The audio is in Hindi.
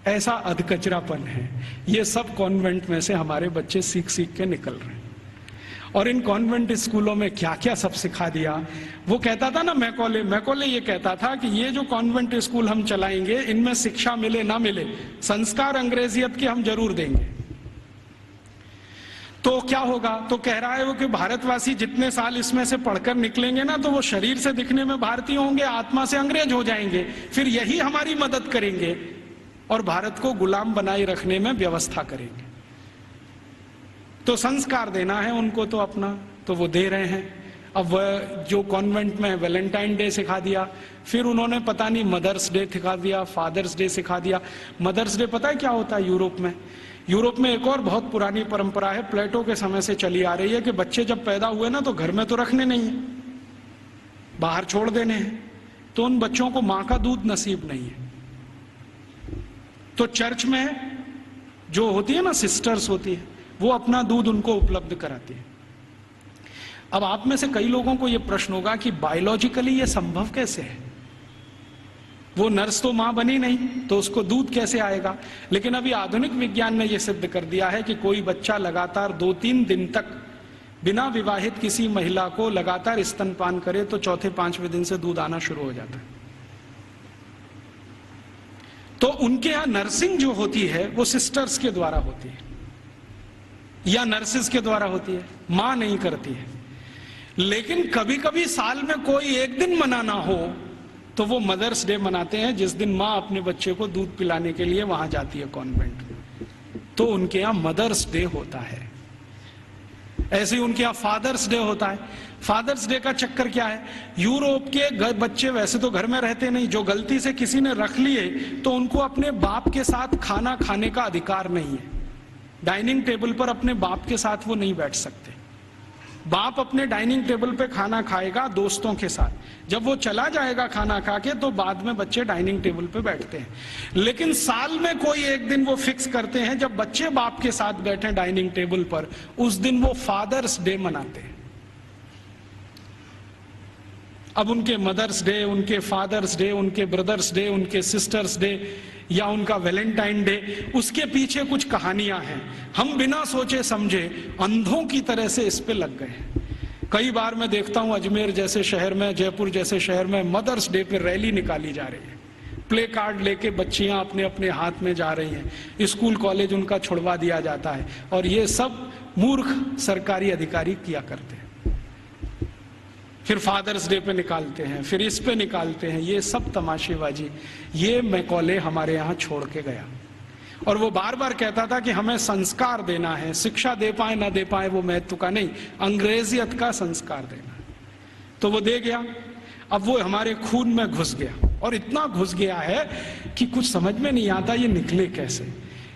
ऐसा अधकचरापन है। ये सब कॉन्वेंट में से हमारे बच्चे सीख सीख के निकल रहे हैं। और इन कॉन्वेंट स्कूलों में क्या क्या सब सिखा दिया। वो कहता था ना, मैकॉले ये कहता था कि ये जो कॉन्वेंट स्कूल हम चलाएंगे, इनमें शिक्षा मिले ना मिले, संस्कार अंग्रेजियत के हम जरूर देंगे। तो क्या होगा? तो कह रहा है वो कि भारतवासी जितने साल इसमें से पढ़कर निकलेंगे ना, तो वो शरीर से दिखने में भारतीय होंगे, आत्मा से अंग्रेज हो जाएंगे। फिर यही हमारी मदद करेंगे और भारत को गुलाम बनाए रखने में व्यवस्था करेंगे। तो संस्कार देना है उनको तो अपना, तो वो दे रहे हैं। अब वह जो कॉन्वेंट में वैलेंटाइन डे सिखा दिया, फिर उन्होंने पता नहीं मदर्स डे सिखा दिया, फादर्स डे सिखा दिया। मदर्स डे पता है क्या होता है यूरोप में? यूरोप में एक और बहुत पुरानी परंपरा है, प्लेटो के समय से चली आ रही है, कि बच्चे जब पैदा हुए ना तो घर में तो रखने नहीं है, बाहर छोड़ देने हैं। तो उन बच्चों को मां का दूध नसीब नहीं है। तो चर्च में जो होती है ना, सिस्टर्स होती है, वो अपना दूध उनको उपलब्ध कराती है। अब आप में से कई लोगों को यह प्रश्न होगा कि बायोलॉजिकली ये संभव कैसे है? वो नर्स तो मां बनी नहीं, तो उसको दूध कैसे आएगा? लेकिन अभी आधुनिक विज्ञान ने यह सिद्ध कर दिया है कि कोई बच्चा लगातार 2-3 दिन तक बिना विवाहित किसी महिला को लगातार स्तनपान करे तो चौथे 5वें दिन से दूध आना शुरू हो जाता है। तो उनके यहां नर्सिंग जो होती है वो सिस्टर्स के द्वारा होती है या नर्सिस के द्वारा होती है, मां नहीं करती है। लेकिन कभी कभी साल में कोई एक दिन मनाना हो तो वो मदर्स डे मनाते हैं, जिस दिन मां अपने बच्चे को दूध पिलाने के लिए वहां जाती है कॉन्वेंट में। तो उनके यहां मदर्स डे होता है। ऐसे ही उनके यहां फादर्स डे होता है। फादर्स डे का चक्कर क्या है? यूरोप के बच्चे वैसे तो घर में रहते नहीं, जो गलती से किसी ने रख लिए तो उनको अपने बाप के साथ खाना खाने का अधिकार नहीं है। डाइनिंग टेबल पर अपने बाप के साथ वो नहीं बैठ सकते। बाप अपने डाइनिंग टेबल पे खाना खाएगा दोस्तों के साथ, जब वो चला जाएगा खाना खा के तो बाद में बच्चे डाइनिंग टेबल पे बैठते हैं। लेकिन साल में कोई एक दिन वो फिक्स करते हैं जब बच्चे बाप के साथ बैठे डाइनिंग टेबल पर, उस दिन वो फादर्स डे मनाते हैं। अब उनके मदर्स डे, उनके फादर्स डे, उनके ब्रदर्स डे, उनके सिस्टर्स डे या उनका वैलेंटाइन डे, उसके पीछे कुछ कहानियां हैं। हम बिना सोचे समझे अंधों की तरह से इस पे लग गए। कई बार मैं देखता हूं अजमेर जैसे शहर में, जयपुर जैसे शहर में मदर्स डे पे रैली निकाली जा रही है, प्ले कार्ड लेके बच्चियां अपने अपने हाथ में जा रही हैं, स्कूल कॉलेज उनका छुड़वा दिया जाता है। और ये सब मूर्ख सरकारी अधिकारी किया करते हैं। फिर फादर्स डे पे निकालते हैं, फिर इस पे निकालते हैं। ये सब तमाशेबाजी, ये मैकॉले हमारे यहाँ छोड़ के गया। और वो बार बार कहता था कि हमें संस्कार देना है, शिक्षा दे पाए ना दे पाए वो महत्व का नहीं, अंग्रेजियत का संस्कार देना है। तो वो दे गया। अब वो हमारे खून में घुस गया, और इतना घुस गया है कि कुछ समझ में नहीं आता ये निकले कैसे।